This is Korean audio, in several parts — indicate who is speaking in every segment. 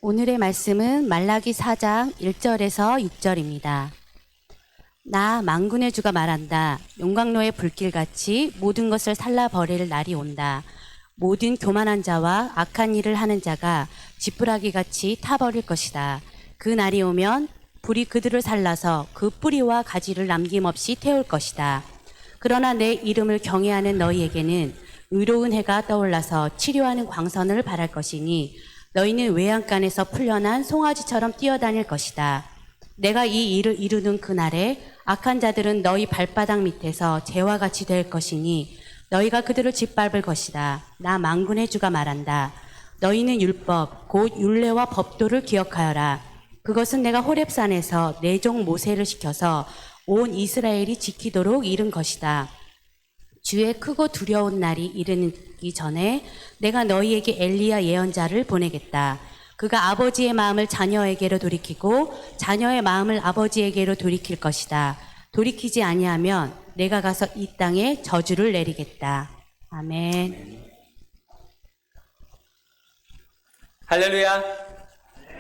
Speaker 1: 오늘의 말씀은 말라기 4장 1절에서 6절입니다. 나 만군의 주가 말한다. 용광로의 불길같이 모든 것을 살라버릴 날이 온다. 모든 교만한 자와 악한 일을 하는 자가 지푸라기같이 타버릴 것이다. 그 날이 오면 불이 그들을 살라서 그 뿌리와 가지를 남김없이 태울 것이다. 그러나 내 이름을 경외하는 너희에게는 의로운 해가 떠올라서 치료하는 광선을 발할 것이니 너희는 외양간에서 풀려난 송아지처럼 뛰어다닐 것이다. 내가 이 일을 이루는 그날에 악한 자들은 너희 발바닥 밑에서 재와 같이 될 것이니 너희가 그들을 짓밟을 것이다. 나 만군의 주가 말한다. 너희는 율법 곧 율례와 법도를 기억하여라. 그것은 내가 호렙산에서 내 종 모세를 시켜서 온 이스라엘이 지키도록 이룬 것이다. 주의 크고 두려운 날이 이르기 전에 내가 너희에게 엘리야 예언자를 보내겠다. 그가 아버지의 마음을 자녀에게로 돌이키고 자녀의 마음을 아버지에게로 돌이킬 것이다. 돌이키지 아니하면 내가 가서 이 땅에 저주를 내리겠다. 아멘.
Speaker 2: 할렐루야.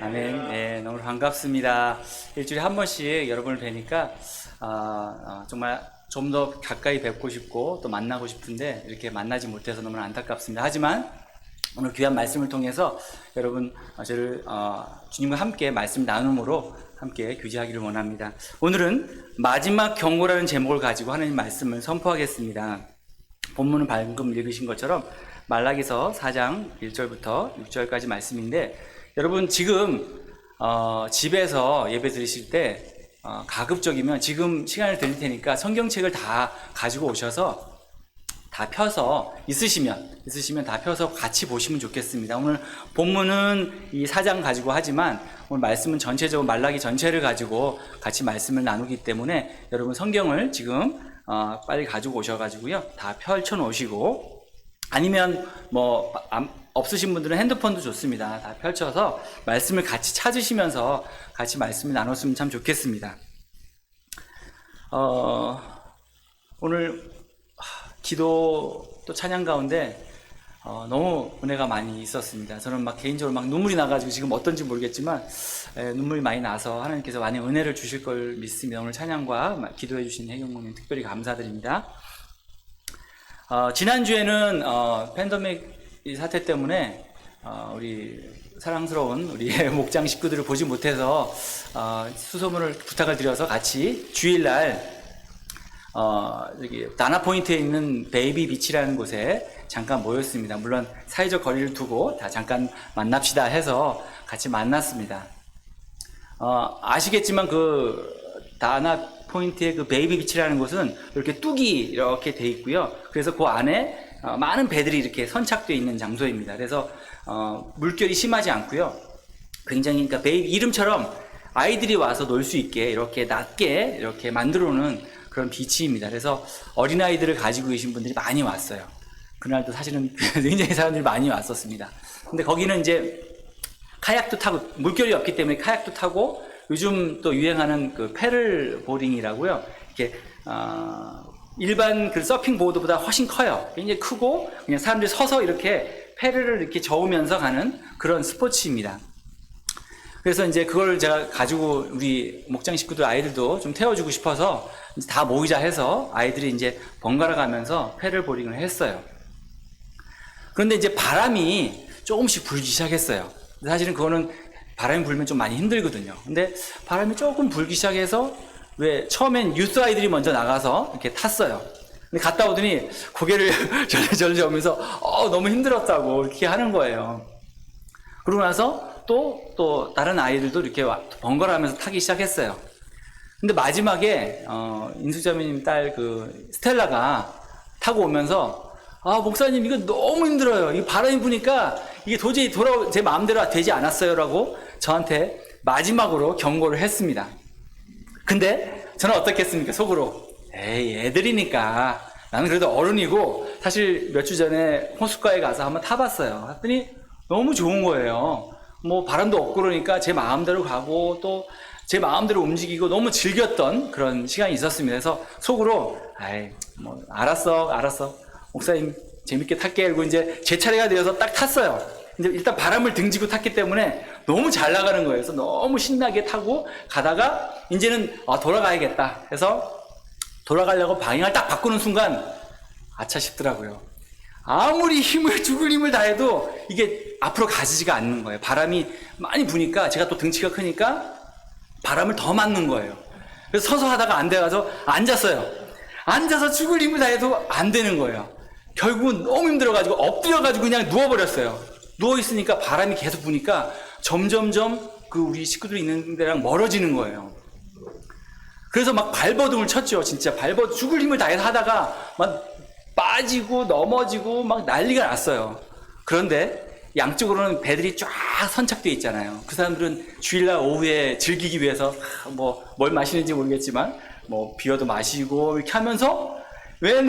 Speaker 2: 아멘. 네, 너무 반갑습니다. 일주일에 한 번씩 여러분을 뵈니까 정말 좀 더 가까이 뵙고 싶고 또 만나고 싶은데 이렇게 만나지 못해서 너무 안타깝습니다. 하지만 오늘 귀한 말씀을 통해서 여러분 저를 주님과 함께 말씀 나눔으로 함께 교제하기를 원합니다. 오늘은 마지막 경고라는 제목을 가지고 하나님 말씀을 선포하겠습니다. 본문은 방금 읽으신 것처럼 말라기서 4장 1절부터 6절까지 말씀인데, 여러분 지금 집에서 예배 드리실 때 가급적이면 지금 시간을 드릴 테니까 성경책을 다 가지고 오셔서 다 펴서 있으시면 다 펴서 같이 보시면 좋겠습니다. 오늘 본문은 이 4장 가지고 하지만 오늘 말씀은 전체적으로 말라기 전체를 가지고 같이 말씀을 나누기 때문에 여러분 성경을 지금 빨리 가지고 오셔가지고요 다 펼쳐 놓으시고, 아니면 없으신 분들은 핸드폰도 좋습니다. 다 펼쳐서 말씀을 같이 찾으시면서 같이 말씀을 나눴으면 참 좋겠습니다. 오늘 기도 또 찬양 가운데 너무 은혜가 많이 있었습니다. 저는 개인적으로 눈물이 나가지고 지금 어떤지 모르겠지만 눈물이 많이 나서 하나님께서 많이 은혜를 주실 걸 믿습니다. 오늘 찬양과 기도해 주신 혜경모님 특별히 감사드립니다. 지난주에는 팬데믹 사태 때문에 우리 사랑스러운 우리 목장 식구들을 보지 못해서 수소문을 부탁을 드려서 같이 주일날 여기 다나포인트에 있는 베이비 비치라는 곳에 잠깐 모였습니다. 물론 사회적 거리를 두고 다 잠깐 만납시다 해서 같이 만났습니다. 아시겠지만 그 다나포인트의 그 베이비 비치라는 곳은 이렇게 뚝이 이렇게 돼 있고요. 그래서 그 안에 많은 배들이 이렇게 선착되어 있는 장소입니다. 그래서 물결이 심하지 않고요. 굉장히 그러니까 베이비 이름처럼 아이들이 와서 놀 수 있게 이렇게 낮게 이렇게 만들어 놓은 그런 비치입니다. 그래서 어린아이들을 가지고 계신 분들이 많이 왔어요. 그날도 사실은 굉장히 사람들이 많이 왔었습니다. 근데 거기는 이제 카약도 타고, 물결이 없기 때문에 카약도 타고, 요즘 또 유행하는 그 패들 보링이라고요. 이렇게 일반 그 서핑 보드보다 훨씬 커요. 굉장히 크고 그냥 사람들이 서서 이렇게 패를 이렇게 저으면서 가는 그런 스포츠입니다. 그래서 이제 그걸 제가 가지고 우리 목장 식구들 아이들도 좀 태워주고 싶어서 다 모이자 해서 아이들이 이제 번갈아 가면서 패들 보링을 했어요. 그런데 이제 바람이 조금씩 불기 시작했어요. 사실은 그거는 바람이 불면 좀 많이 힘들거든요. 근데 바람이 조금 불기 시작해서 왜 처음엔 유스 아이들이 먼저 나가서 이렇게 탔어요. 근데 갔다 오더니 고개를 절절절면서 너무 힘들었다고 이렇게 하는 거예요. 그러고 나서 또 다른 아이들도 이렇게 번갈아 가면서 타기 시작했어요. 근데 마지막에 인숙자매님 딸 그 스텔라가 타고 오면서 목사님 이거 너무 힘들어요. 이 바람이 부니까 이게 도저히 제 마음대로 되지 않았어요라고 저한테 마지막으로 경고를 했습니다. 근데 저는 어떻겠습니까? 속으로 에이 애들이니까 나는 그래도 어른이고, 사실 몇 주 전에 호숫가에 가서 한번 타봤어요. 했더니 너무 좋은 거예요. 바람도 없고 그러니까 제 마음대로 가고 또 제 마음대로 움직이고 너무 즐겼던 그런 시간이 있었습니다. 그래서 속으로 알았어 목사님 재밌게 탈게. 그리고 이제 제 차례가 되어서 딱 탔어요. 이제 일단 바람을 등지고 탔기 때문에 너무 잘 나가는 거예요. 그래서 너무 신나게 타고 가다가 이제는 돌아가야겠다 해서 돌아가려고 방향을 딱 바꾸는 순간 아차 싶더라고요. 아무리 죽을 힘을 다해도 이게 앞으로 가지지가 않는 거예요. 바람이 많이 부니까 제가 또 등치가 크니까 바람을 더 맞는 거예요. 그래서 서서 하다가 안 돼가서 앉았어요. 앉아서 죽을 힘을 다해도 안 되는 거예요. 결국은 너무 힘들어가지고 엎드려가지고 그냥 누워버렸어요. 누워있으니까 바람이 계속 부니까 점점점 그 우리 식구들이 있는 데랑 멀어지는 거예요. 그래서 막 발버둥을 쳤죠. 진짜 죽을 힘을 다해서 하다가 막 빠지고 넘어지고 막 난리가 났어요. 그런데 양쪽으로는 배들이 쫙 선착되어 있잖아요. 그 사람들은 주일날 오후에 즐기기 위해서 뭘 마시는지 모르겠지만 비어도 마시고 이렇게 하면서 왜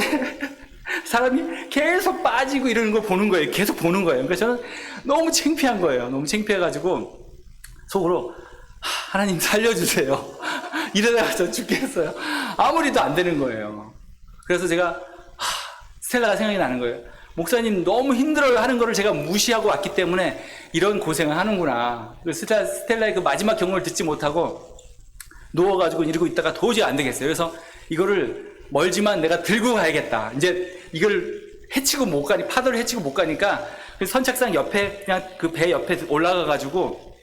Speaker 2: 사람이 계속 빠지고 이러는 걸 보는 거예요. 계속 보는 거예요. 그러니까 저는 너무 창피한 거예요. 너무 창피해가지고 속으로 하나님 살려주세요. 이러다가 저 죽겠어요. 아무리도 안 되는 거예요. 그래서 제가 스텔라가 생각이 나는 거예요. 목사님 너무 힘들어요 하는 거를 제가 무시하고 왔기 때문에 이런 고생을 하는구나. 스텔라의 그 마지막 경험을 듣지 못하고 누워가지고 이러고 있다가 도저히 안 되겠어요. 그래서 이거를 멀지만 내가 들고 가야겠다. 이제 이걸 파도를 헤치고 못 가니까 선착상 옆에 그냥 그 배 옆에 올라가가지고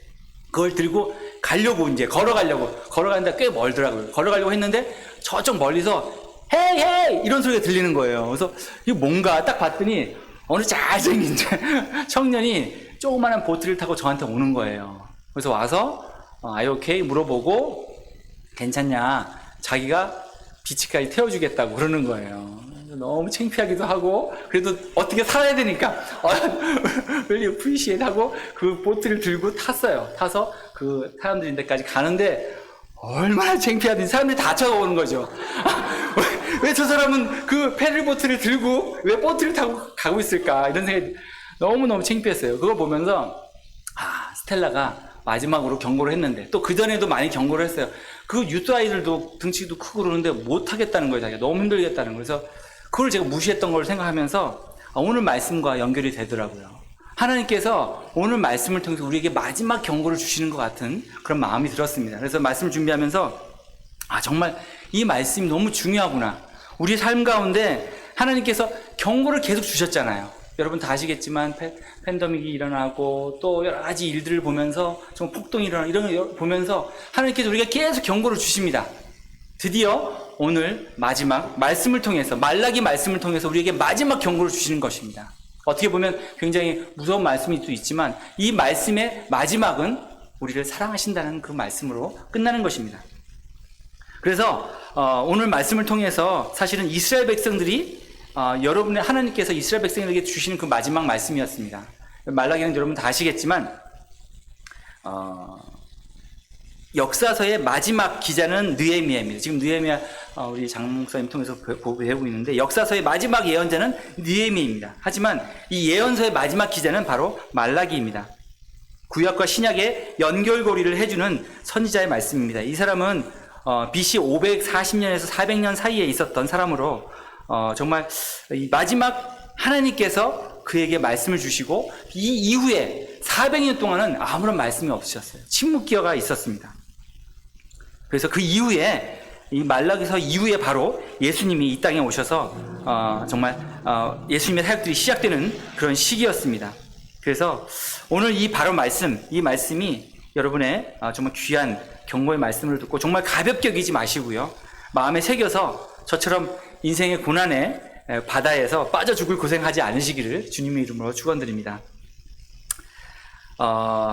Speaker 2: 그걸 들고 가려고 이제 걸어가는데 꽤 멀더라고요. 걸어가려고 했는데 저쪽 멀리서 헤이 헤이 이런 소리가 들리는 거예요. 그래서 이게 뭔가 딱 봤더니 어느 잘생긴 청년이 조그마한 보트를 타고 저한테 오는 거예요. 그래서 와서 Are you okay? 물어보고 괜찮냐? 자기가 비치까지 태워주겠다고 그러는 거예요. 너무 창피하기도 하고 그래도 어떻게 살아야 되니까 really appreciate 하고 그 보트를 들고 탔어요. 타서 그 사람들 있는 데까지 가는데 얼마나 창피하든지 사람들이 다 쳐다보는 거죠. 왜 저 사람은 그 패들보트를 들고 왜 보트를 타고 가고 있을까 이런 생각이 너무너무 창피했어요. 그걸 보면서 스텔라가 마지막으로 경고를 했는데 또 그전에도 많이 경고를 했어요. 그 유트 아이들도 등치도 크고 그러는데 못하겠다는 거예요. 자기가 너무 힘들겠다는 거예요. 그래서 그걸 제가 무시했던 걸 생각하면서 오늘 말씀과 연결이 되더라고요. 하나님께서 오늘 말씀을 통해서 우리에게 마지막 경고를 주시는 것 같은 그런 마음이 들었습니다. 그래서 말씀을 준비하면서 정말 이 말씀이 너무 중요하구나. 우리 삶 가운데 하나님께서 경고를 계속 주셨잖아요. 여러분 다 아시겠지만 팬데믹이 일어나고 또 여러 가지 일들을 보면서 좀 폭동이 일어나고 이런 걸 보면서 하나님께서 우리가 계속 경고를 주십니다. 드디어 오늘 마지막 말씀을 통해서 말라기 말씀을 통해서 우리에게 마지막 경고를 주시는 것입니다. 어떻게 보면 굉장히 무서운 말씀일 수도 있지만 이 말씀의 마지막은 우리를 사랑하신다는 그 말씀으로 끝나는 것입니다. 그래서 오늘 말씀을 통해서 사실은 이스라엘 백성들이 여러분의 하나님께서 이스라엘 백성에게 주시는 그 마지막 말씀이었습니다. 말라기는 여러분 다 아시겠지만 역사서의 마지막 기자는 느헤미야입니다. 지금 느헤미야 우리 장 목사님 통해서 배우고 있는데 역사서의 마지막 예언자는 느헤미야입니다. 하지만 이 예언서의 마지막 기자는 바로 말라기입니다. 구약과 신약의 연결고리를 해주는 선지자의 말씀입니다. 이 사람은 BC 540년에서 400년 사이에 있었던 사람으로 정말 이 마지막 하나님께서 그에게 말씀을 주시고 이 이후에 400년 동안은 아무런 말씀이 없으셨어요. 침묵기가 있었습니다. 그래서 그 이후에 이 말라기서 이후에 바로 예수님이 이 땅에 오셔서 정말 예수님의 사역들이 시작되는 그런 시기였습니다. 그래서 오늘 이 말씀이 여러분의 정말 귀한 경고의 말씀을 듣고 정말 가볍게 여기지 마시고요. 마음에 새겨서 저처럼 인생의 고난의 바다에서 빠져 죽을 고생하지 않으시기를 주님의 이름으로 축원드립니다.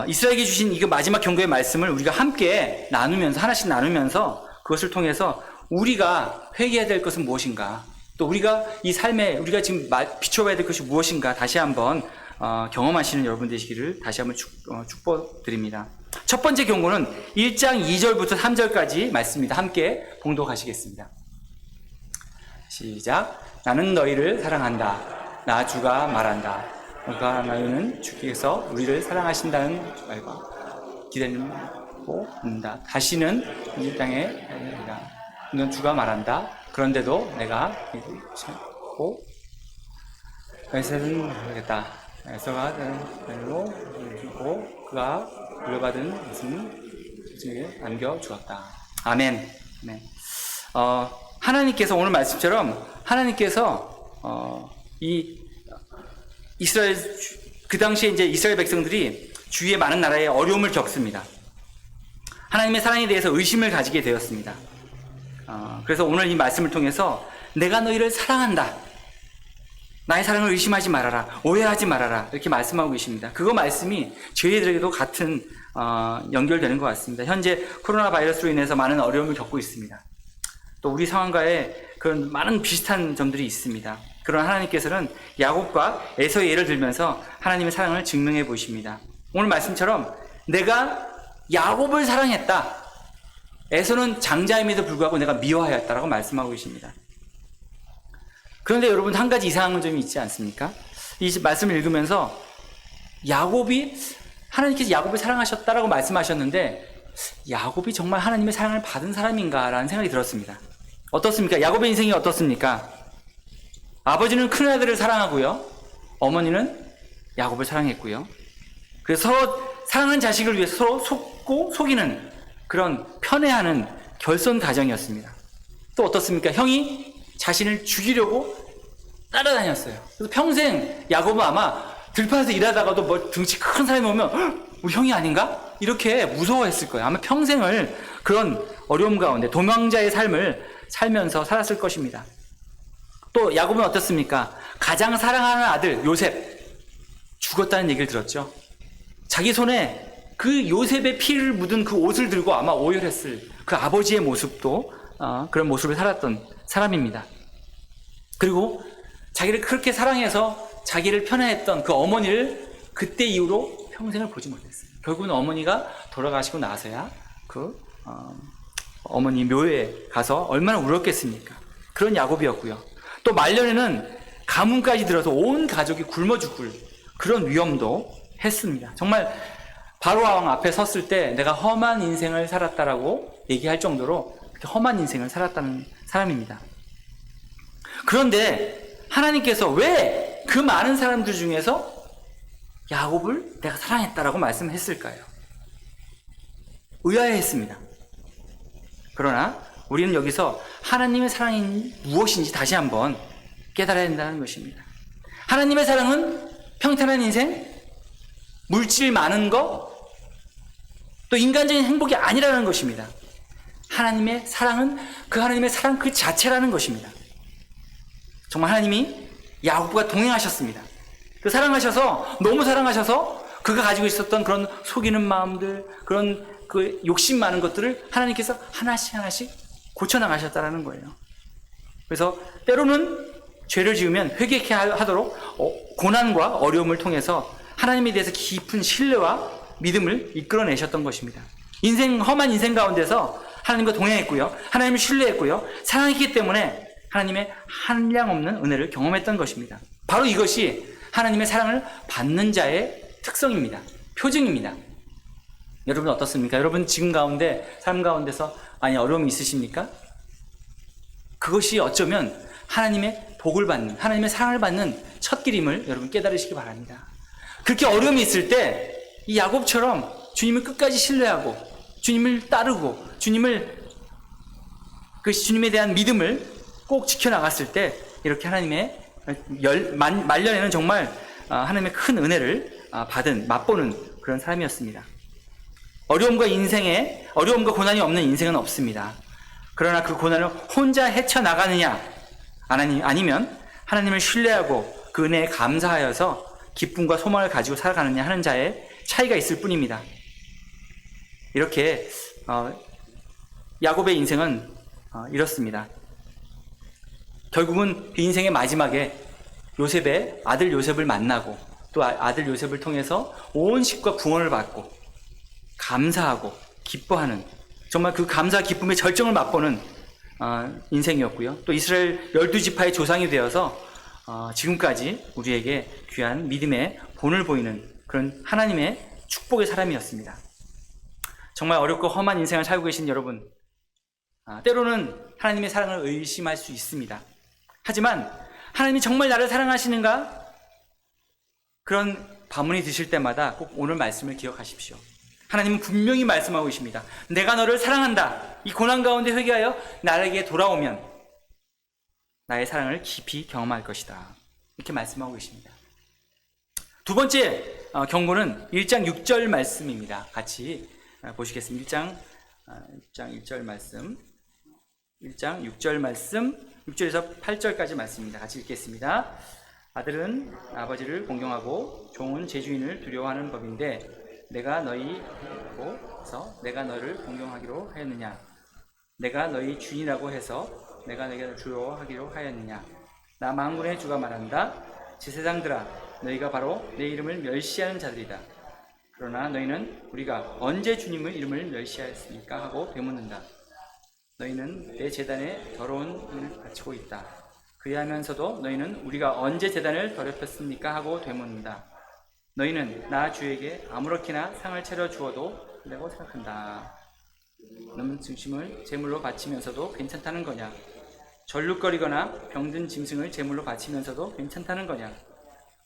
Speaker 2: 이스라엘에게 주신 이 마지막 경고의 말씀을 우리가 함께 하나씩 나누면서 그것을 통해서 우리가 회개해야 될 것은 무엇인가, 또 우리가 이 삶에 우리가 지금 비춰봐야 될 것이 무엇인가 다시 한번 경험하시는 여러분 되시기를 다시 한번 축복드립니다. 첫 번째 경고는 1장 2절부터 3절까지 말씀입니다. 함께 봉독하시겠습니다. 시작. 나는 너희를 사랑한다. 나 주가 말한다. 그러니까 너희는 주께서 우리를 사랑하신다는 말과 기다리고 있다. 다시는 이 땅에 넌 주가 말한다. 그런데도 내가 믿고 너희는 모르겠다. 에서가 로 주고 그가 물려받은 것은 안겨 주었다. 아멘. 아멘. 하나님께서 오늘 말씀처럼 하나님께서 이 이스라엘 그 당시에 이제 이스라엘 백성들이 주위의 많은 나라에 어려움을 겪습니다. 하나님의 사랑에 대해서 의심을 가지게 되었습니다. 그래서 오늘 이 말씀을 통해서 내가 너희를 사랑한다. 나의 사랑을 의심하지 말아라. 오해하지 말아라. 이렇게 말씀하고 계십니다. 그거 말씀이 저희들에게도 같은 연결되는 것 같습니다. 현재 코로나 바이러스로 인해서 많은 어려움을 겪고 있습니다. 또 우리 상황과의 그런 많은 비슷한 점들이 있습니다. 그러나 하나님께서는 야곱과 에서의 예를 들면서 하나님의 사랑을 증명해 보십니다. 오늘 말씀처럼 내가 야곱을 사랑했다. 에서는 장자임에도 불구하고 내가 미워하였다라고 말씀하고 계십니다. 그런데 여러분 한 가지 이상한 점이 있지 않습니까? 이 말씀을 읽으면서 하나님께서 야곱을 사랑하셨다라고 말씀하셨는데 야곱이 정말 하나님의 사랑을 받은 사람인가라는 생각이 들었습니다. 어떻습니까? 야곱의 인생이 어떻습니까? 아버지는 큰아들을 사랑하고요. 어머니는 야곱을 사랑했고요. 그래서 서로 사랑하는 자식을 위해서 서로 속고 속이는 그런 편애하는 결손 가정이었습니다. 또 어떻습니까? 형이 자신을 죽이려고 따라다녔어요. 그래서 평생 야곱은 아마 들판에서 일하다가도 뭐 등치 큰 사람이 오면 우리 형이 아닌가? 이렇게 무서워했을 거예요. 아마 평생을 그런 어려움 가운데 도망자의 삶을 살면서 살았을 것입니다. 또 야곱은 어떻습니까? 가장 사랑하는 아들 요셉 죽었다는 얘기를 들었죠. 자기 손에 그 요셉의 피를 묻은 그 옷을 들고 아마 오열했을 그 아버지의 모습도 그런 모습을 살았던 사람입니다. 그리고 자기를 그렇게 사랑해서 자기를 편애했던 그 어머니를 그때 이후로 평생을 보지 못했어요. 결국은 어머니가 돌아가시고 나서야 그 어머니 묘에 가서 얼마나 울었겠습니까? 그런 야곱이었고요. 또 말년에는 가문까지 들어서 온 가족이 굶어 죽을 그런 위험도 했습니다. 정말 바로왕 앞에 섰을 때 내가 험한 인생을 살았다라고 얘기할 정도로 그렇게 험한 인생을 살았다는 사람입니다. 그런데 하나님께서 왜 그 많은 사람들 중에서 야곱을 내가 사랑했다라고 말씀했을까요? 의아해했습니다. 그러나 우리는 여기서 하나님의 사랑이 무엇인지 다시 한번 깨달아야 된다는 것입니다. 하나님의 사랑은 평탄한 인생, 물질 많은 것, 또 인간적인 행복이 아니라는 것입니다. 하나님의 사랑은 그 하나님의 사랑 그 자체라는 것입니다. 정말 하나님이 야곱과 동행하셨습니다. 그 사랑하셔서 너무 사랑하셔서 그가 가지고 있었던 그런 속이는 마음들, 그런 그 욕심 많은 것들을 하나님께서 하나씩 고쳐나가셨다는 거예요. 그래서 때로는 죄를 지으면 회개케 하도록 고난과 어려움을 통해서 하나님에 대해서 깊은 신뢰와 믿음을 이끌어내셨던 것입니다. 험한 인생 가운데서 하나님과 동행했고요. 하나님을 신뢰했고요. 사랑했기 때문에 하나님의 한량없는 은혜를 경험했던 것입니다. 바로 이것이 하나님의 사랑을 받는 자의 특성입니다. 표징입니다. 여러분 어떻습니까? 여러분 지금 삶 가운데서 많이 어려움이 있으십니까? 그것이 어쩌면 하나님의 복을 받는, 하나님의 사랑을 받는 첫 길임을 여러분 깨달으시기 바랍니다. 그렇게 어려움이 있을 때 이 야곱처럼 주님을 끝까지 신뢰하고 주님을 따르고 주님에 대한 믿음을 꼭 지켜나갔을 때 이렇게 하나님의 말년에는 정말 하나님의 큰 은혜를 맛보는 그런 사람이었습니다. 어려움과 고난이 없는 인생은 없습니다. 그러나 그 고난을 혼자 헤쳐나가느냐 아니면 하나님을 신뢰하고 그 은혜에 감사하여서 기쁨과 소망을 가지고 살아가느냐 하는 자의 차이가 있을 뿐입니다. 이렇게 야곱의 인생은 이렇습니다. 결국은 그 인생의 마지막에 아들 요셉을 만나고 또 아들 요셉을 통해서 온 식과 구원을 받고 감사하고 기뻐하는 정말 그 감사 기쁨의 절정을 맛보는 인생이었고요. 또 이스라엘 12지파의 조상이 되어서 지금까지 우리에게 귀한 믿음의 본을 보이는 그런 하나님의 축복의 사람이었습니다. 정말 어렵고 험한 인생을 살고 계신 여러분, 때로는 하나님의 사랑을 의심할 수 있습니다. 하지만 하나님이 정말 나를 사랑하시는가? 그런 반문이 드실 때마다 꼭 오늘 말씀을 기억하십시오. 하나님은 분명히 말씀하고 계십니다. 내가 너를 사랑한다. 이 고난 가운데 회개하여 나에게 돌아오면 나의 사랑을 깊이 경험할 것이다. 이렇게 말씀하고 계십니다. 두 번째 경고는 1장 6절 말씀입니다. 같이 보시겠습니다. 1장 1절 말씀. 1장 6절 말씀, 6절에서 8절까지 말씀입니다. 같이 읽겠습니다. 아들은 아버지를 공경하고 종은 제 주인을 두려워하는 법인데 내가 너희에서 내가 너를 공경하기로 하였느냐? 내가 너희 주인이라고 해서 내가 너희를 두려워하기로 하였느냐? 나 만군의 주가 말한다. 지세상들아, 너희가 바로 내 이름을 멸시하는 자들이다. 그러나 너희는 우리가 언제 주님의 이름을 멸시하였습니까? 하고 되묻는다. 너희는 내 제단에 더러운 일을 바치고 있다. 그리하면서도 너희는 우리가 언제 제단을 더럽혔습니까? 하고 되묻는다. 너희는 나 주에게 아무렇게나 상을 차려 주어도 된다고 생각한다. 너는 중심을 제물로 바치면서도 괜찮다는 거냐? 절룩거리거나 병든 짐승을 제물로 바치면서도 괜찮다는 거냐?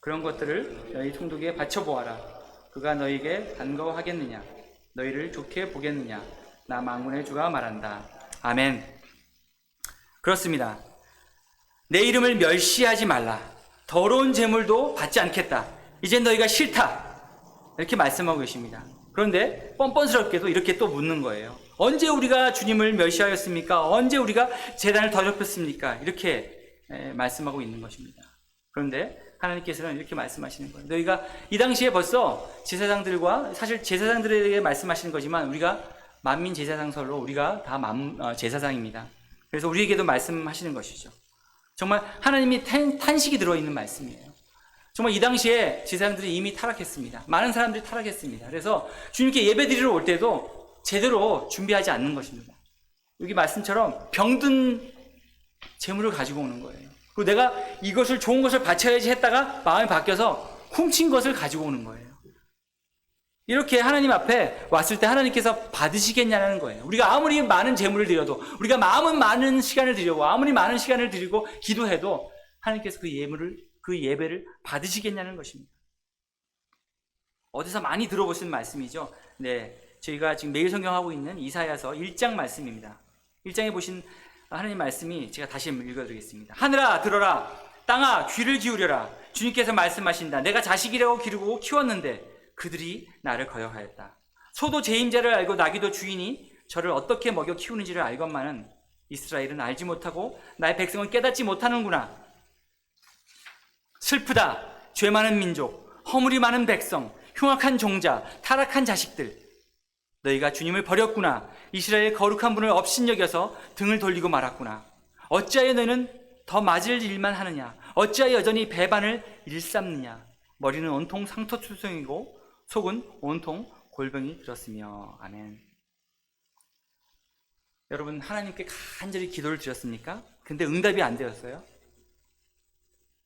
Speaker 2: 그런 것들을 너희 총독에 바쳐보아라. 그가 너희에게 반가워하겠느냐? 너희를 좋게 보겠느냐? 나 만군의 주가 말한다. 아멘. 그렇습니다. 내 이름을 멸시하지 말라. 더러운 제물도 받지 않겠다. 이제 너희가 싫다. 이렇게 말씀하고 계십니다. 그런데 뻔뻔스럽게도 이렇게 또 묻는 거예요. 언제 우리가 주님을 멸시하였습니까? 언제 우리가 제단을 더럽혔습니까? 이렇게 말씀하고 있는 것입니다. 그런데 하나님께서는 이렇게 말씀하시는 거예요. 너희가 이 당시에 벌써 제사장들과, 사실 제사장들에게 말씀하시는 거지만 우리가 만민 제사장설로 우리가 다 제사장입니다. 그래서 우리에게도 말씀하시는 것이죠. 정말 하나님이 탄식이 들어있는 말씀이에요. 정말 이 당시에 제사장들이 이미 타락했습니다. 많은 사람들이 타락했습니다. 그래서 주님께 예배드리러 올 때도 제대로 준비하지 않는 것입니다. 여기 말씀처럼 병든 재물을 가지고 오는 거예요. 그리고 내가 이것을 좋은 것을 바쳐야지 했다가 마음이 바뀌어서 훔친 것을 가지고 오는 거예요. 이렇게 하나님 앞에 왔을 때 하나님께서 받으시겠냐는 거예요. 우리가 아무리 많은 재물을 드려도, 우리가 마음은 많은 시간을 드리고, 아무리 많은 시간을 드리고 기도해도 하나님께서 그 예배를 받으시겠냐는 것입니다. 어디서 많이 들어보신 말씀이죠. 네, 저희가 지금 매일 성경하고 있는 이사야서 1장 말씀입니다. 1장에 보신 하나님 말씀이 제가 다시 읽어드리겠습니다. 하늘아 들어라, 땅아 귀를 기울여라. 주님께서 말씀하신다. 내가 자식이라고 기르고 키웠는데 그들이 나를 거역하였다. 소도 제 임자를 알고 나귀도 주인이 저를 어떻게 먹여 키우는지를 알건만은 이스라엘은 알지 못하고 나의 백성은 깨닫지 못하는구나. 슬프다. 죄 많은 민족, 허물이 많은 백성, 흉악한 종자, 타락한 자식들. 너희가 주님을 버렸구나. 이스라엘 거룩한 분을 업신여겨서 등을 돌리고 말았구나. 어찌하여 너희는 더 맞을 일만 하느냐? 어찌하여 여전히 배반을 일삼느냐? 머리는 온통 상처투성이고 속은 온통 골병이 들었으며. 아멘. 여러분, 하나님께 간절히 기도를 드렸습니까? 근데 응답이 안 되었어요?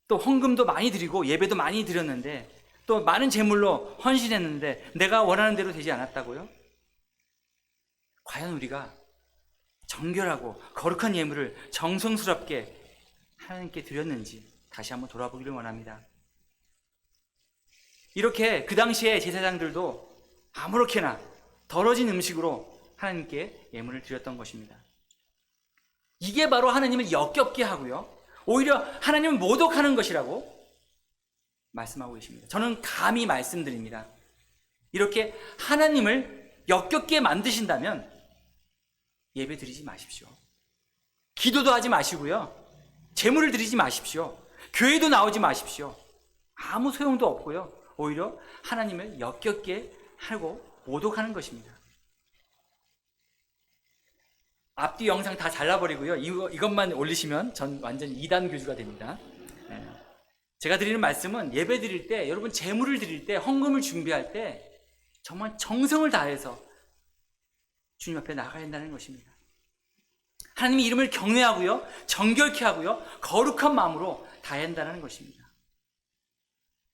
Speaker 2: 또 헌금도 많이 드리고 예배도 많이 드렸는데 또 많은 제물로 헌신했는데 내가 원하는 대로 되지 않았다고요? 과연 우리가 정결하고 거룩한 예물을 정성스럽게 하나님께 드렸는지 다시 한번 돌아보기를 원합니다. 이렇게 그 당시에 제사장들도 아무렇게나 더러진 음식으로 하나님께 예물을 드렸던 것입니다. 이게 바로 하나님을 역겹게 하고요, 오히려 하나님을 모독하는 것이라고 말씀하고 계십니다. 저는 감히 말씀드립니다. 이렇게 하나님을 역겹게 만드신다면 예배 드리지 마십시오. 기도도 하지 마시고요, 제물을 드리지 마십시오. 교회도 나오지 마십시오. 아무 소용도 없고요, 오히려 하나님을 역겹게 하고 모독하는 것입니다. 앞뒤 영상 다 잘라버리고요, 이것만 올리시면 전 완전 2단 교주가 됩니다. 제가 드리는 말씀은 예배 드릴 때, 여러분 제물을 드릴 때, 헌금을 준비할 때 정말 정성을 다해서 주님 앞에 나가야 한다는 것입니다. 하나님의 이름을 경외하고요, 정결케 하고요, 거룩한 마음으로 다해야 한다는 것입니다.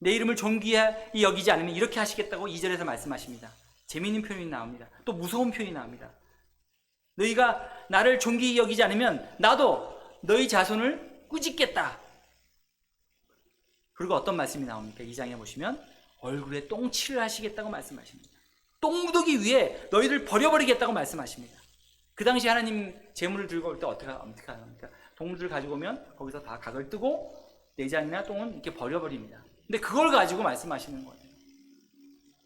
Speaker 2: 내 이름을 존귀히 여기지 않으면 이렇게 하시겠다고 2절에서 말씀하십니다. 재미있는 표현이 나옵니다. 또 무서운 표현이 나옵니다. 너희가 나를 존귀히 여기지 않으면 나도 너희 자손을 꾸짖겠다. 그리고 어떤 말씀이 나옵니까? 2장에 보시면 얼굴에 똥칠을 하시겠다고 말씀하십니다. 똥 묻기 위해 너희를 버려버리겠다고 말씀하십니다. 그 당시 하나님 재물을 들고 올 때 어떻게 합니까? 동물들 가지고 오면 거기서 다 각을 뜨고 내장이나 똥은 이렇게 버려버립니다. 근데 그걸 가지고 말씀하시는 거예요.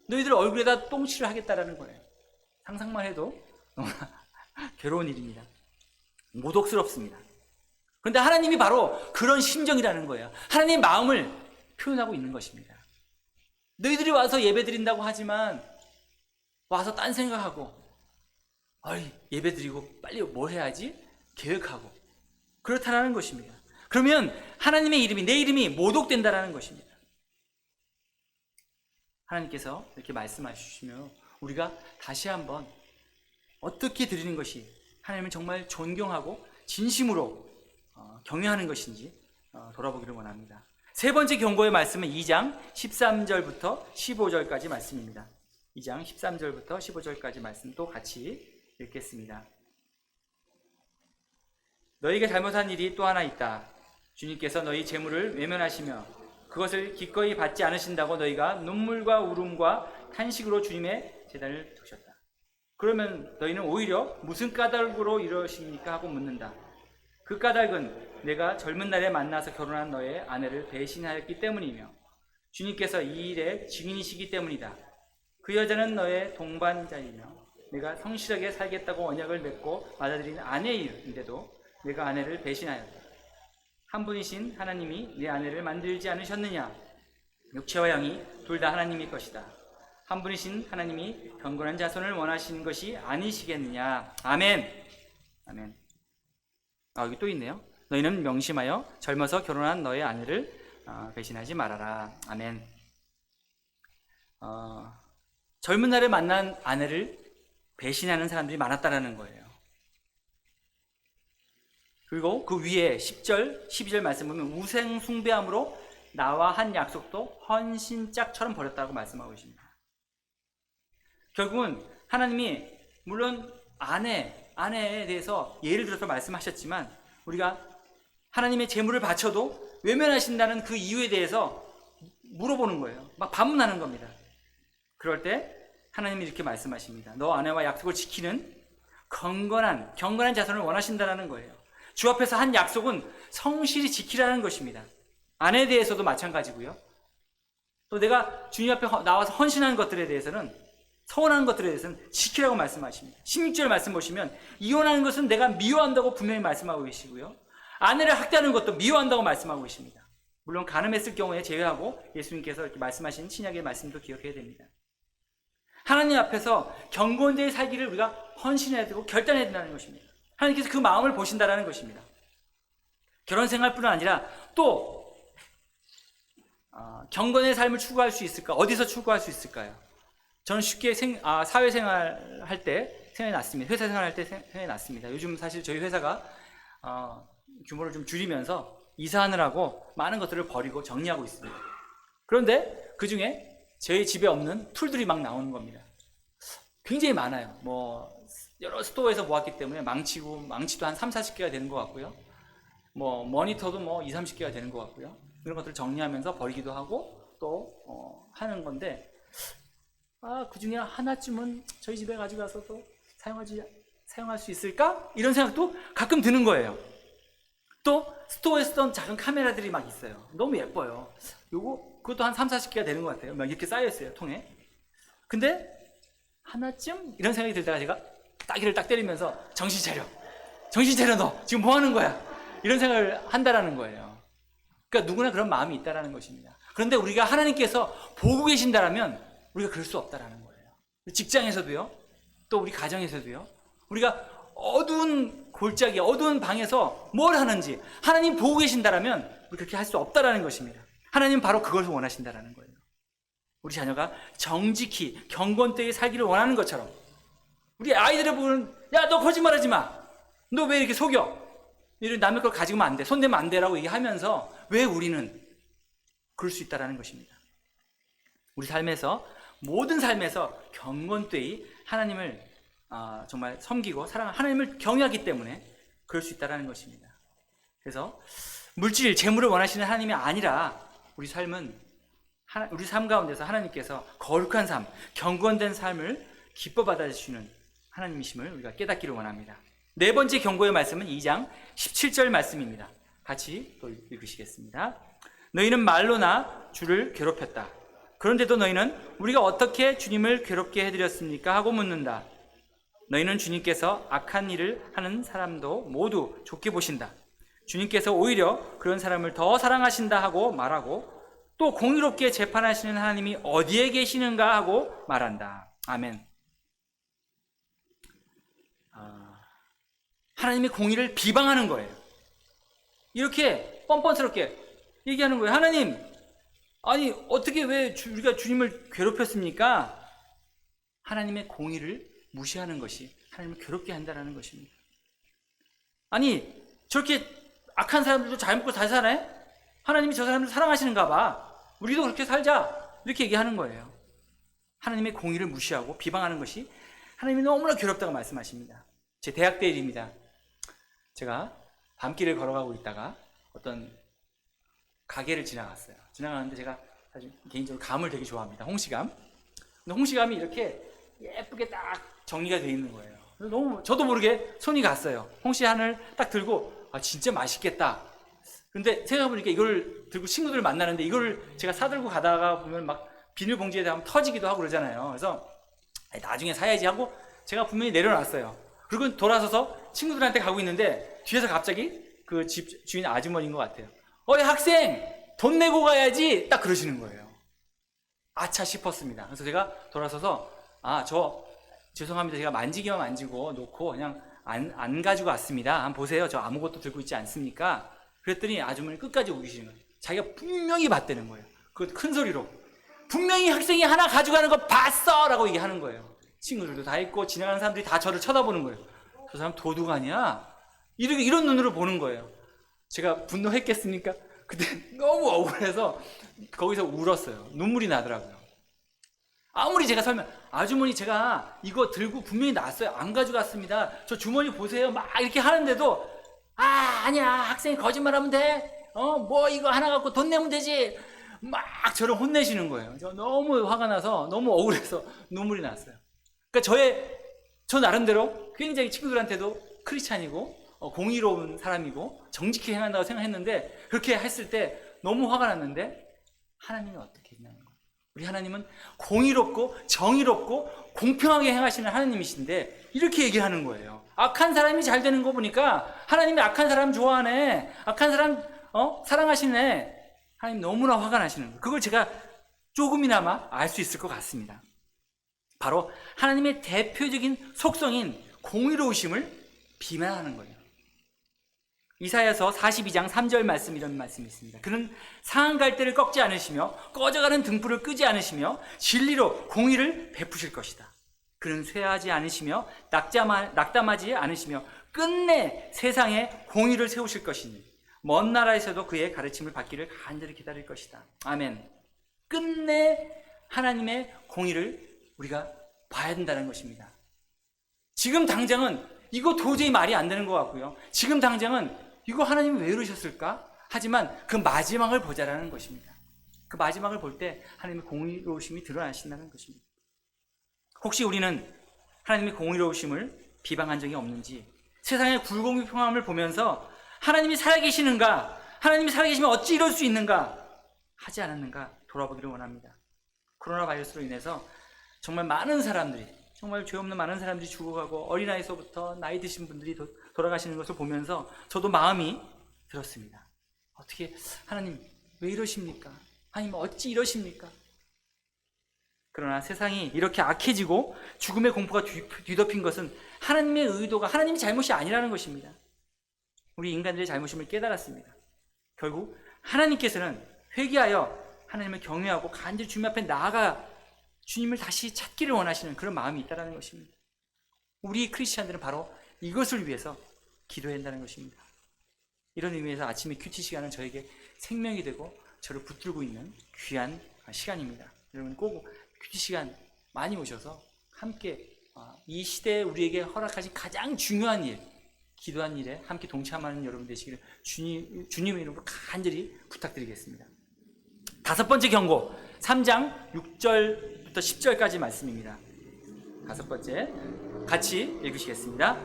Speaker 2: 너희들 얼굴에다 똥칠을 하겠다라는 거예요. 상상만 해도 너무나 괴로운 일입니다. 모독스럽습니다. 그런데 하나님이 바로 그런 심정이라는 거예요. 하나님의 마음을 표현하고 있는 것입니다. 너희들이 와서 예배 드린다고 하지만 와서 딴 생각하고 예배 드리고 빨리 뭘 해야지 계획하고 그렇다는 것입니다. 그러면 하나님의 이름이, 내 이름이 모독된다라는 것입니다. 하나님께서 이렇게 말씀하시면 우리가 다시 한번 어떻게 드리는 것이 하나님을 정말 존경하고 진심으로 경외하는 것인지 돌아보기를 원합니다. 세 번째 경고의 말씀은 2장 13절부터 15절까지 말씀입니다. 2장 13절부터 15절까지 말씀도 같이 읽겠습니다. 너희가 잘못한 일이 또 하나 있다. 주님께서 너희 재물을 외면하시며 그것을 기꺼이 받지 않으신다고 너희가 눈물과 울음과 탄식으로 주님의 제단을 두셨다. 그러면 너희는 오히려 무슨 까닭으로 이러십니까? 하고 묻는다. 그 까닭은 내가 젊은 날에 만나서 결혼한 너의 아내를 배신하였기 때문이며 주님께서 이 일의 증인이시기 때문이다. 그 여자는 너의 동반자이며 내가 성실하게 살겠다고 언약을 맺고 받아들인 아내인데도 내가 아내를 배신하였다. 한 분이신 하나님이 내 아내를 만들지 않으셨느냐? 육체와 영이 둘 다 하나님의 것이다. 한 분이신 하나님이 경건한 자손을 원하시는 것이 아니시겠느냐? 아멘. 아멘. 여기 또 있네요. 너희는 명심하여 젊어서 결혼한 너의 아내를 배신하지 말아라. 아멘. 젊은 날에 만난 아내를 배신하는 사람들이 많았다라는 거예요. 그리고 그 위에 10절, 12절 말씀 보면 우생 숭배함으로 나와 한 약속도 헌신짝처럼 버렸다고 말씀하고 있습니다. 결국은 하나님이 물론 아내에 대해서 예를 들어서 말씀하셨지만 우리가 하나님의 재물을 바쳐도 외면하신다는 그 이유에 대해서 물어보는 거예요. 막 반문하는 겁니다. 그럴 때 하나님이 이렇게 말씀하십니다. 너 아내와 약속을 지키는 경건한 자손을 원하신다는 거예요. 주 앞에서 한 약속은 성실히 지키라는 것입니다. 아내에 대해서도 마찬가지고요. 또 내가 주님 앞에 나와서 헌신하는 것들에 대해서는 서운한 것들에 대해서는 지키라고 말씀하십니다. 16절 말씀 보시면 이혼하는 것은 내가 미워한다고 분명히 말씀하고 계시고요. 아내를 학대하는 것도 미워한다고 말씀하고 계십니다. 물론 간음했을 경우에 제외하고 예수님께서 이렇게 말씀하신 신약의 말씀도 기억해야 됩니다. 하나님 앞에서 경건자의 살기를 우리가 헌신해야 되고 결단해야 된다는 것입니다. 하나님께서 그 마음을 보신다는 것입니다. 결혼 생활뿐 아니라 또 경건의 삶을 추구할 수 있을까? 어디서 추구할 수 있을까요? 저는 쉽게 사회생활 할 때 생각이 났습니다. 회사 생활할 때 생각이 났습니다. 요즘 사실 저희 회사가 규모를 좀 줄이면서 이사하느라고 많은 것들을 버리고 정리하고 있습니다. 그런데 그 중에 저희 집에 없는 툴들이 막 나오는 겁니다. 굉장히 많아요. 여러 스토어에서 모았기 때문에 망치도 한 3, 40개가 되는 것 같고요. 모니터도 2, 30개가 되는 것 같고요. 이런 것들을 정리하면서 버리기도 하고 또 하는 건데 그 중에 하나쯤은 저희 집에 가져가서 또 사용할 수 있을까? 이런 생각도 가끔 드는 거예요. 또 스토어에 쓰던 작은 카메라들이 막 있어요. 너무 예뻐요. 그것도 한 3, 40개가 되는 것 같아요. 막 이렇게 쌓여있어요, 통에. 근데 하나쯤? 이런 생각이 들다가 제가 따기를 딱 때리면서 정신 차려 너 지금 뭐 하는 거야? 이런 생각을 한다라는 거예요. 그러니까 누구나 그런 마음이 있다라는 것입니다. 그런데 우리가 하나님께서 보고 계신다라면 우리가 그럴 수 없다라는 거예요. 직장에서도요, 또 우리 가정에서도요, 우리가 어두운 골짜기, 어두운 방에서 뭘 하는지 하나님 보고 계신다라면 우리 그렇게 할 수 없다라는 것입니다. 하나님 바로 그걸 원하신다라는 거예요. 우리 자녀가 정직히 경건되게 살기를 원하는 것처럼 우리 아이들을 보면 야, 너 거짓말하지 마. 너 왜 이렇게 속여? 이런 남의 걸 가지고는 안 돼. 손대면 안 돼라고 얘기하면서 왜 우리는 그럴 수 있다라는 것입니다. 우리 삶에서 모든 삶에서 경건되이 하나님을 정말 섬기고 사랑하는 하나님을 경외하기 때문에 그럴 수 있다라는 것입니다. 그래서 물질, 재물을 원하시는 하나님이 아니라 우리 삶은 우리 삶 가운데서 하나님께서 거룩한 삶, 경건된 삶을 기뻐 받아주시는 하나님이심을 우리가 깨닫기를 원합니다. 네 번째 경고의 말씀은 2장 17절 말씀입니다. 같이 또 읽으시겠습니다. 너희는 말로나 주를 괴롭혔다. 그런데도 너희는 우리가 어떻게 주님을 괴롭게 해드렸습니까? 하고 묻는다. 너희는 주님께서 악한 일을 하는 사람도 모두 좋게 보신다. 주님께서 오히려 그런 사람을 더 사랑하신다 하고 말하고, 또 공의롭게 재판하시는 하나님이 어디에 계시는가 하고 말한다. 아멘. 하나님이 공의를 비방하는 거예요. 이렇게 뻔뻔스럽게 얘기하는 거예요. 하나님, 아니 어떻게 왜 우리가 주님을 괴롭혔습니까? 하나님의 공의를 무시하는 것이 하나님을 괴롭게 한다는 것입니다. 아니 저렇게 악한 사람들도 잘 먹고 잘 사네? 하나님이 저 사람들 사랑하시는가 봐. 우리도 그렇게 살자. 이렇게 얘기하는 거예요. 하나님의 공의를 무시하고 비방하는 것이 하나님이 너무나 괴롭다고 말씀하십니다. 제 대학 때 일입니다. 제가 밤길을 걸어가고 있다가 어떤 가게를 지나갔어요. 지나가는데 제가 사실 개인적으로 감을 되게 좋아합니다. 홍시감. 근데 홍시감이 이렇게 예쁘게 딱 정리가 되어 있는 거예요. 너무 저도 모르게 손이 갔어요. 홍시 한을 딱 들고 진짜 맛있겠다. 근데 생각해보니까 이걸 들고 친구들을 만나는데 이걸 제가 사들고 가다가 보면 막 비닐봉지에 대하면 터지기도 하고 그러잖아요. 그래서 나중에 사야지 하고 제가 분명히 내려놨어요. 그리고 돌아서서 친구들한테 가고 있는데 뒤에서 갑자기 그 집 주인 아주머니인 것 같아요. 어이 학생, 돈 내고 가야지. 딱 그러시는 거예요. 아차 싶었습니다. 그래서 제가 돌아서서 저 죄송합니다. 제가 만지기만 만지고 놓고 그냥 안 가지고 왔습니다. 한번 보세요. 저 아무것도 들고 있지 않습니까? 그랬더니 아주머니 끝까지 우기시는 거예요. 자기가 분명히 봤다는 거예요. 그것도 큰 소리로. 분명히 학생이 하나 가져가는 거 봤어! 라고 얘기하는 거예요. 친구들도 다 있고 지나가는 사람들이 다 저를 쳐다보는 거예요. 저 사람 도둑 아니야? 이런 눈으로 보는 거예요. 제가 분노했겠습니까? 그때 너무 억울해서 거기서 울었어요. 눈물이 나더라고요. 아무리 제가 아주머니 제가 이거 들고 분명히 놨어요. 안 가져갔습니다. 저 주머니 보세요. 막 이렇게 하는데도 아니야. 학생이 거짓말하면 돼. 뭐 이거 하나 갖고 돈 내면 되지. 막 저를 혼내시는 거예요. 저 너무 화가 나서 너무 억울해서 눈물이 났어요. 그러니까 저 나름대로 굉장히 친구들한테도 크리스찬이고 공의로운 사람이고 정직히 행한다고 생각했는데 그렇게 했을 때 너무 화가 났는데 하나님은 어떻게 했냐는 거예요. 우리 하나님은 공의롭고 정의롭고 공평하게 행하시는 하나님이신데 이렇게 얘기하는 거예요. 악한 사람이 잘 되는 거 보니까 하나님이 악한 사람 좋아하네. 악한 사람 사랑하시네. 하나님 너무나 화가 나시는 거예요. 그걸 제가 조금이나마 알 수 있을 것 같습니다. 바로 하나님의 대표적인 속성인 공의로우심을 비난하는 거예요. 이사야서 42장 3절 말씀 이런 말씀이 있습니다. 그는 상한 갈대를 꺾지 않으시며 꺼져가는 등불을 끄지 않으시며 진리로 공의를 베푸실 것이다. 그는 쇠하지 않으시며 낙담하지 않으시며 끝내 세상에 공의를 세우실 것이니 먼 나라에서도 그의 가르침을 받기를 간절히 기다릴 것이다. 아멘. 끝내 하나님의 공의를 우리가 봐야 된다는 것입니다. 지금 당장은 이거 도저히 말이 안 되는 것 같고요. 지금 당장은 이거 하나님은 왜 이러셨을까? 하지만 그 마지막을 보자라는 것입니다. 그 마지막을 볼 때 하나님의 공의로우심이 드러나신다는 것입니다. 혹시 우리는 하나님의 공의로우심을 비방한 적이 없는지, 세상의 불공평함을 보면서 하나님이 살아계시는가, 하나님이 살아계시면 어찌 이럴 수 있는가 하지 않았는가 돌아보기를 원합니다. 코로나 바이러스로 인해서 정말 많은 사람들이, 정말 죄 없는 많은 사람들이 죽어가고 어린아이서부터 나이 드신 분들이 돌아가시는 것을 보면서 저도 마음이 들었습니다. 어떻게 하나님 왜 이러십니까? 하나님 어찌 이러십니까? 그러나 세상이 이렇게 악해지고 죽음의 공포가 뒤덮인 것은 하나님의 의도가 하나님의 잘못이 아니라는 것입니다. 우리 인간들의 잘못임을 깨달았습니다. 결국 하나님께서는 회개하여 하나님을 경외하고 간절히 주님 앞에 나아가 주님을 다시 찾기를 원하시는 그런 마음이 있다는 것입니다. 우리 크리스찬들은 바로 이것을 위해서 기도해야 한다는 것입니다. 이런 의미에서 아침의 큐티 시간은 저에게 생명이 되고 저를 붙들고 있는 귀한 시간입니다. 여러분 꼭 큐티 시간 많이 오셔서 함께 이 시대에 우리에게 허락하신 가장 중요한 일, 기도한 일에 함께 동참하는 여러분 되시기를 주님의 이름으로 간절히 부탁드리겠습니다. 다섯 번째 경고, 3장 6절부터 10절까지 말씀입니다. 다섯 번째, 같이 읽으시겠습니다.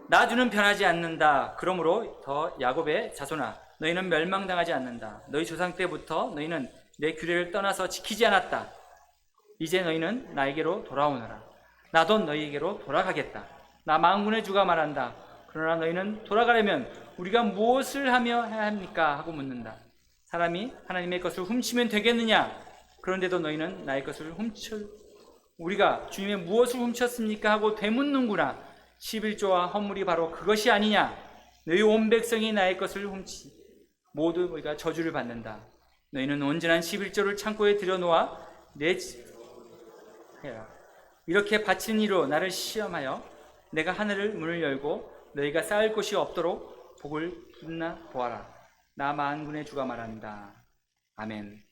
Speaker 2: 나 주는 변하지 않는다. 그러므로 더 야곱의 자손아, 너희는 멸망당하지 않는다. 너희 조상 때부터 너희는 내 규례를 떠나서 지키지 않았다. 이제 너희는 나에게로 돌아오너라. 나도 너희에게로 돌아가겠다. 나 만군의 주가 말한다. 그러나 너희는 돌아가려면 우리가 무엇을 하며 해야 합니까? 하고 묻는다. 사람이 하나님의 것을 훔치면 되겠느냐? 그런데도 너희는 나의 것을 우리가 주님의 무엇을 훔쳤습니까? 하고 되묻는구나. 11조와 헌물이 바로 그것이 아니냐? 너희 온 백성이 나의 것을 훔치 모두 우리가 저주를 받는다. 너희는 온전한 11조를 창고에 들여놓아 내 해라. 이렇게 바친 이로 나를 시험하여 내가 하늘을 문을 열고 너희가 쌓을 곳이 없도록 복을 붓나 보아라. 나 만군의 주가 말한다. 아멘.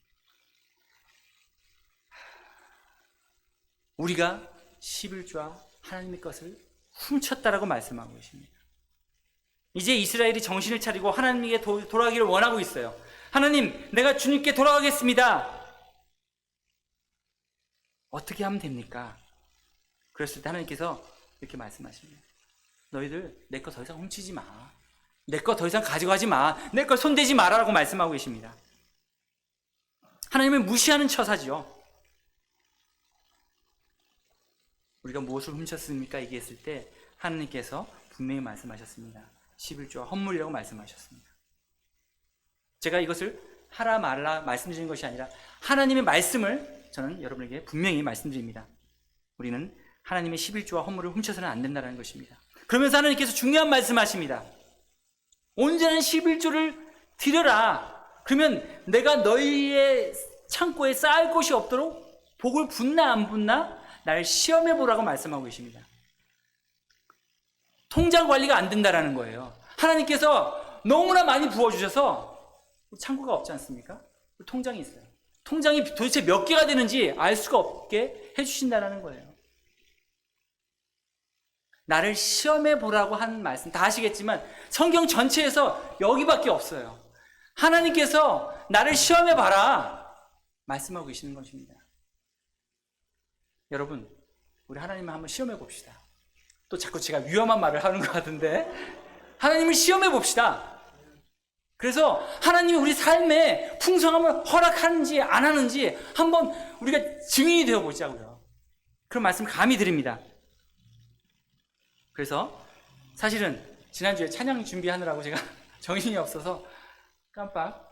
Speaker 2: 우리가 11조와 하나님의 것을 훔쳤다라고 말씀하고 계십니다. 이제 이스라엘이 정신을 차리고 하나님에게 돌아가기를 원하고 있어요. 하나님, 내가 주님께 돌아가겠습니다. 어떻게 하면 됩니까? 그랬을 때 하나님께서 이렇게 말씀하십니다. 너희들 내 거 더 이상 훔치지 마. 내 거 더 이상 가져가지 마. 내 걸 손대지 마라라고 말씀하고 계십니다. 하나님을 무시하는 처사지요. 우리가 무엇을 훔쳤습니까? 얘기했을 때 하나님께서 분명히 말씀하셨습니다. 11조와 헌물이라고 말씀하셨습니다. 제가 이것을 하라 말라 말씀드리는 것이 아니라 하나님의 말씀을 저는 여러분에게 분명히 말씀드립니다. 우리는 하나님의 11조와 헌물을 훔쳐서는 안 된다는 것입니다. 그러면서 하나님께서 중요한 말씀하십니다. 온전한 11조를 드려라. 그러면 내가 너희의 창고에 쌓을 곳이 없도록 복을 붓나 안 붓나 날 시험해 보라고 말씀하고 계십니다. 통장 관리가 안 된다라는 거예요. 하나님께서 너무나 많이 부어주셔서 창고가 없지 않습니까? 통장이 있어요. 통장이 도대체 몇 개가 되는지 알 수가 없게 해주신다는 거예요. 나를 시험해 보라고 하는 말씀 다 아시겠지만 성경 전체에서 여기밖에 없어요. 하나님께서 나를 시험해 봐라 말씀하고 계시는 것입니다. 여러분, 우리 하나님을 한번 시험해 봅시다. 또 자꾸 제가 위험한 말을 하는 것 같은데 하나님을 시험해 봅시다. 그래서 하나님이 우리 삶에 풍성함을 허락하는지 안 하는지 한번 우리가 증인이 되어 보자고요. 그런 말씀 감히 드립니다. 그래서 사실은 지난주에 찬양 준비하느라고 제가 정신이 없어서 깜빡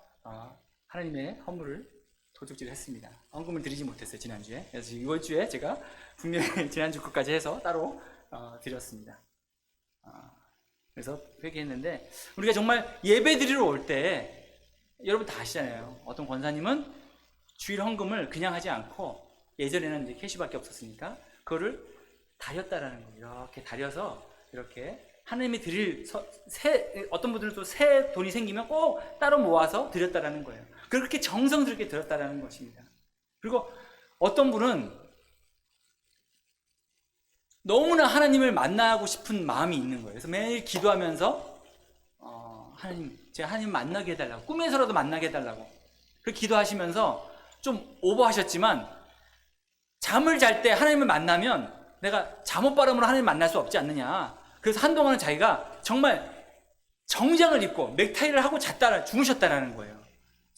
Speaker 2: 하나님의 헌물을 도둑질을 했습니다. 헌금을 드리지 못했어요, 지난주에. 그래서 이번 주에 제가 분명히 지난주 것까지 해서 따로 드렸습니다. 그래서 회개했는데 우리가 정말 예배 드리러 올 때 여러분 다 아시잖아요. 어떤 권사님은 주일 헌금을 그냥 하지 않고 예전에는 이제 캐시밖에 없었으니까 그거를 다렸다라는 거예요. 이렇게 다려서 이렇게 하나님이 드릴 어떤 분들은 또 새 돈이 생기면 꼭 따로 모아서 드렸다라는 거예요. 그렇게 정성스럽게 드렸다라는 것입니다. 그리고 어떤 분은 너무나 하나님을 만나고 싶은 마음이 있는 거예요. 그래서 매일 기도하면서 하나님, 제가 하나님 만나게 해달라고, 꿈에서라도 만나게 해달라고 그렇게 기도하시면서 좀 오버하셨지만 잠을 잘 때 하나님을 만나면 내가 잠옷바람으로 하나님 만날 수 없지 않느냐. 그래서 한동안은 자기가 정말 정장을 입고 넥타이를 하고 주무셨다라는 거예요.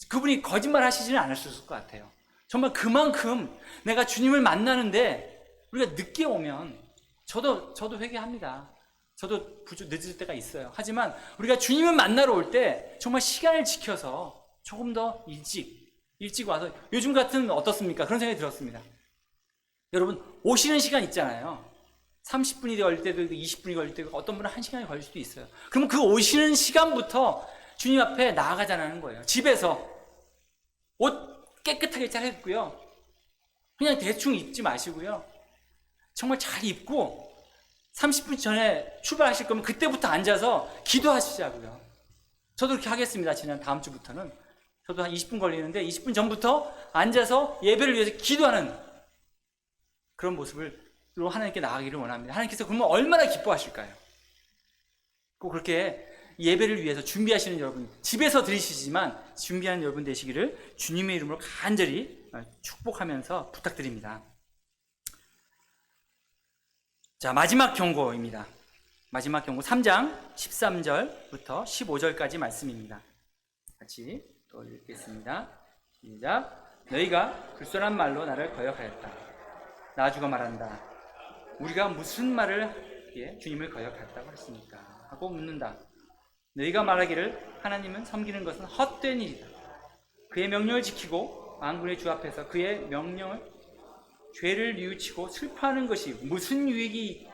Speaker 2: 그분이 거짓말 하시지는 않았을 것 같아요. 정말 그만큼 내가 주님을 만나는데 우리가 늦게 오면 저도 회개합니다. 저도 늦을 때가 있어요. 하지만 우리가 주님을 만나러 올 때 정말 시간을 지켜서 조금 더 일찍 와서 요즘 같은 어떻습니까? 그런 생각이 들었습니다. 여러분 오시는 시간 있잖아요. 30분이 걸릴 때도 있고 20분이 걸릴 때도 있고 어떤 분은 1시간이 걸릴 수도 있어요. 그러면 그 오시는 시간부터 주님 앞에 나아가자는 거예요. 집에서 옷 깨끗하게 잘 입고요. 그냥 대충 입지 마시고요. 정말 잘 입고 30분 전에 출발하실 거면 그때부터 앉아서 기도하시자고요. 저도 그렇게 하겠습니다. 다음 주부터는. 저도 한 20분 걸리는데 20분 전부터 앉아서 예배를 위해서 기도하는 그런 모습으로 하나님께 나아가기를 원합니다. 하나님께서 그러면 얼마나 기뻐하실까요? 꼭 그렇게 예배를 위해서 준비하시는 여러분, 집에서 드리시지만 준비하는 여러분 되시기를 주님의 이름으로 간절히 축복하면서 부탁드립니다. 자, 마지막 경고입니다. 마지막 경고 3장 13절부터 15절까지 말씀입니다. 같이 또 읽겠습니다. 시작. 너희가 불순한 말로 나를 거역하였다. 나주가 말한다. 우리가 무슨 말을 하기에 주님을 거역했다고 했습니까? 하고 묻는다. 너희가 말하기를 하나님은 섬기는 것은 헛된 일이다. 그의 명령을 지키고 만군의 주 앞에서 그의 명령을 죄를 뉘우치고 슬퍼하는 것이 무슨 유익이?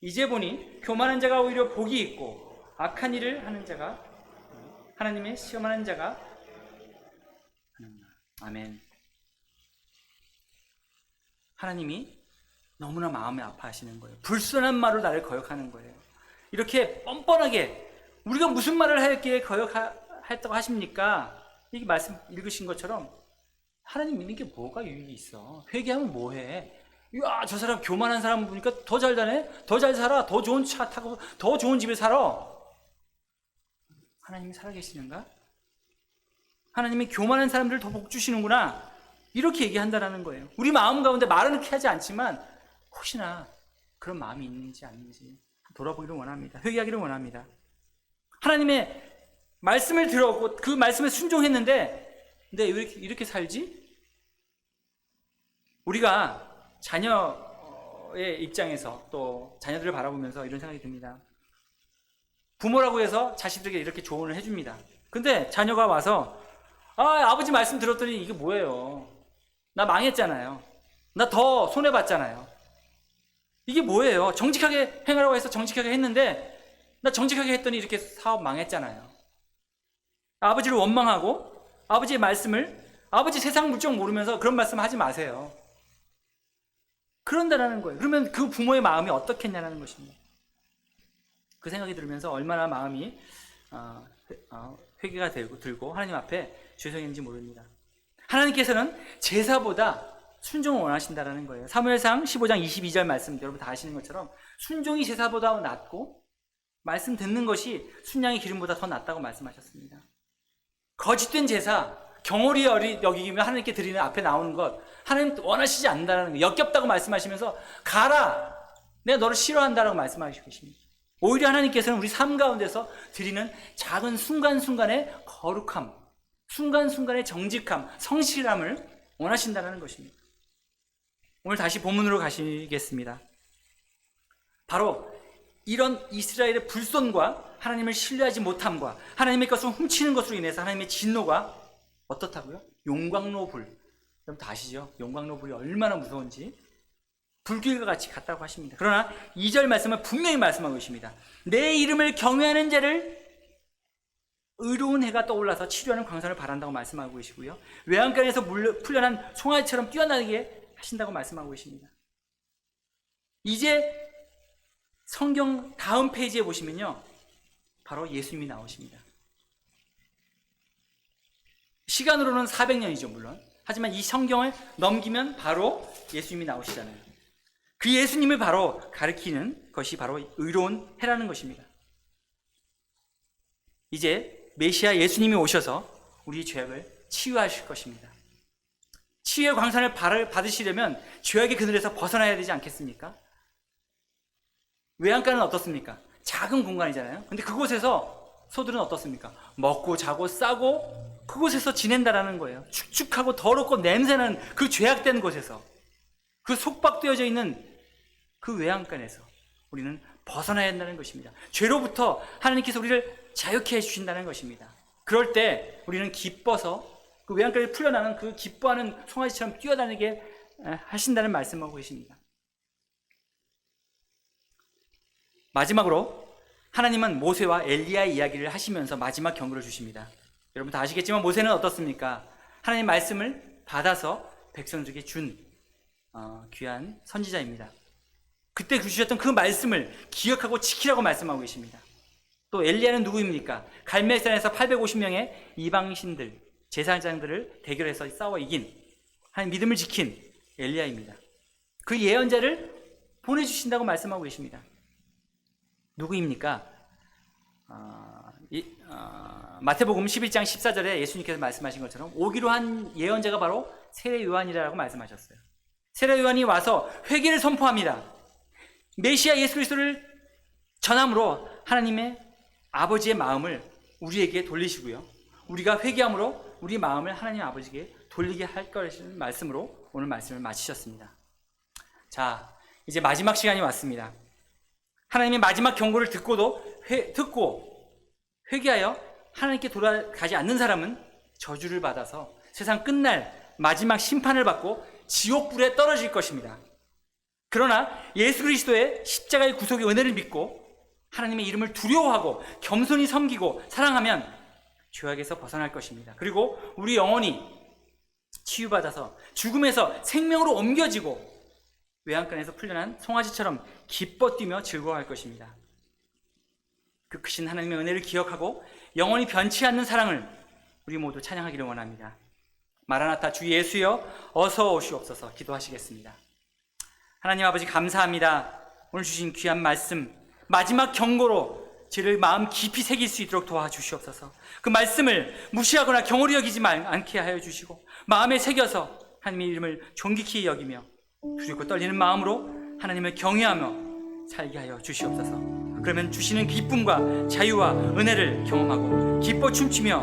Speaker 2: 이제 보니 교만한 자가 오히려 복이 있고 악한 일을 하는 자가 하나님의 시험하는 자가 하는구나. 아멘. 하나님이 너무나 마음이 아파하시는 거예요. 불순한 말로 나를 거역하는 거예요. 이렇게 뻔뻔하게 우리가 무슨 말을 하였기에 거역했다고 하십니까? 이게 말씀 읽으신 것처럼 하나님 믿는 게 뭐가 유익이 있어? 회개하면 뭐해? 야, 저 사람 교만한 사람 보니까 더 잘 다네? 더 잘 살아? 더 좋은 차 타고 더 좋은 집에 살아? 하나님이 살아계시는가? 하나님이 교만한 사람들을 더 복 주시는구나. 이렇게 얘기한다라는 거예요. 우리 마음 가운데 말은 그렇게 하지 않지만 혹시나 그런 마음이 있는지 아닌지 돌아보기를 원합니다. 회개하기를 원합니다. 하나님의 말씀을 들었고 그 말씀에 순종했는데 근데 왜 이렇게 살지? 우리가 자녀의 입장에서 또 자녀들을 바라보면서 이런 생각이 듭니다. 부모라고 해서 자식들에게 이렇게 조언을 해줍니다. 근데 자녀가 와서 아버지 말씀 들었더니 이게 뭐예요? 나 망했잖아요. 나 더 손해봤잖아요. 이게 뭐예요? 정직하게 행하라고 해서 정직하게 했는데 나 정직하게 했더니 이렇게 사업 망했잖아요. 아버지를 원망하고 아버지의 말씀을 아버지 세상 물정 모르면서 그런 말씀 하지 마세요. 그런다라는 거예요. 그러면 그 부모의 마음이 어떻겠냐는 것입니다. 그 생각이 들면서 얼마나 마음이 회개가 들고 하나님 앞에 죄송했는지 모릅니다. 하나님께서는 제사보다 순종을 원하신다는 거예요. 사무엘상 15장 22절 말씀 여러분 다 아시는 것처럼 순종이 제사보다 낫고 말씀 듣는 것이 순양의 기름보다 더 낫다고 말씀하셨습니다. 거짓된 제사, 경홀히 여기면 하나님께 드리는 앞에 나오는 것 하나님 원하시지 않는다는 거, 역겹다고 말씀하시면서 가라! 내가 너를 싫어한다라고 말씀하시고 계십니다. 오히려 하나님께서는 우리 삶 가운데서 드리는 작은 순간순간의 거룩함, 순간순간의 정직함, 성실함을 원하신다는 것입니다. 오늘 다시 본문으로 가시겠습니다. 바로 이런 이스라엘의 불손과 하나님을 신뢰하지 못함과 하나님의 것을 훔치는 것으로 인해서 하나님의 진노가 어떻다고요? 용광로 불. 여러분 다 아시죠? 용광로 불이 얼마나 무서운지. 불길과 같이 같다고 하십니다. 그러나 2절 말씀은 분명히 말씀하고 계십니다. 내 이름을 경외하는 자를 의로운 해가 떠올라서 치료하는 광선을 바란다고 말씀하고 계시고요. 외양간에서 풀려난 송아지처럼 뛰어나게 하신다고 말씀하고 계십니다. 이제 성경 다음 페이지에 보시면요. 바로 예수님이 나오십니다. 시간으로는 400년이죠, 물론. 하지만 이 성경을 넘기면 바로 예수님이 나오시잖아요. 그 예수님을 바로 가리키는 것이 바로 의로운 해라는 것입니다. 이제 메시아 예수님이 오셔서 우리 죄악을 치유하실 것입니다. 치유의 광선을 받으시려면 죄악의 그늘에서 벗어나야 되지 않겠습니까? 외양간은 어떻습니까? 작은 공간이잖아요. 근데 그곳에서 소들은 어떻습니까? 먹고 자고 싸고 그곳에서 지낸다라는 거예요. 축축하고 더럽고 냄새나는 그 죄악된 곳에서, 그 속박되어져 있는 그 외양간에서 우리는 벗어나야 한다는 것입니다. 죄로부터 하나님께서 우리를 자유케 해주신다는 것입니다. 그럴 때 우리는 기뻐서 그 외양간에 풀려나는 그 기뻐하는 송아지처럼 뛰어다니게 하신다는 말씀하고 계십니다. 마지막으로 하나님은 모세와 엘리야의 이야기를 하시면서 마지막 경고를 주십니다. 여러분 다 아시겠지만 모세는 어떻습니까? 하나님 말씀을 받아서 백성들에게 준 귀한 선지자입니다. 그때 주셨던 그 말씀을 기억하고 지키라고 말씀하고 계십니다. 또 엘리야는 누구입니까? 갈멜산에서 850명의 이방신들, 제사장들을 대결해서 싸워 이긴 하나님 믿음을 지킨 엘리야입니다. 그 예언자를 보내주신다고 말씀하고 계십니다. 누구입니까? 마태복음 11장 14절에 예수님께서 말씀하신 것처럼 오기로 한 예언자가 바로 세례 요한이라고 말씀하셨어요. 세례 요한이 와서 회개를 선포합니다. 메시아 예수 그리스도를 전함으로 하나님의 아버지의 마음을 우리에게 돌리시고요. 우리가 회개함으로 우리 마음을 하나님 아버지께 돌리게 할 것이라는 말씀으로 오늘 말씀을 마치셨습니다. 자, 이제 마지막 시간이 왔습니다. 하나님의 마지막 경고를 듣고 회개하여 하나님께 돌아가지 않는 사람은 저주를 받아서 세상 끝날 마지막 심판을 받고 지옥불에 떨어질 것입니다. 그러나 예수 그리스도의 십자가의 구속의 은혜를 믿고 하나님의 이름을 두려워하고 겸손히 섬기고 사랑하면 죄악에서 벗어날 것입니다. 그리고 우리 영혼이 치유받아서 죽음에서 생명으로 옮겨지고 외양간에서 풀려난 송아지처럼 기뻐 뛰며 즐거워할 것입니다. 그 크신 하나님의 은혜를 기억하고 영원히 변치 않는 사랑을 우리 모두 찬양하기를 원합니다. 마라나타 주 예수여 어서 오시옵소서. 기도하시겠습니다. 하나님 아버지 감사합니다. 오늘 주신 귀한 말씀 마지막 경고로 저를 마음 깊이 새길 수 있도록 도와주시옵소서. 그 말씀을 무시하거나 경홀히 여기지 않게 하여 주시고 마음에 새겨서 하나님의 이름을 존귀히 여기며 두렵고 떨리는 마음으로 하나님을 경외하며 살게 하여 주시옵소서. 그러면 주시는 기쁨과 자유와 은혜를 경험하고 기뻐 춤추며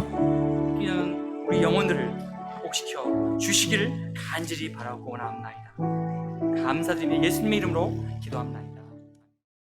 Speaker 2: 뛰는 우리 영혼들을 회복시켜 주시기를 간절히 바라고 원하옵나이다. 감사드리며 예수님의 이름으로 기도합나이다.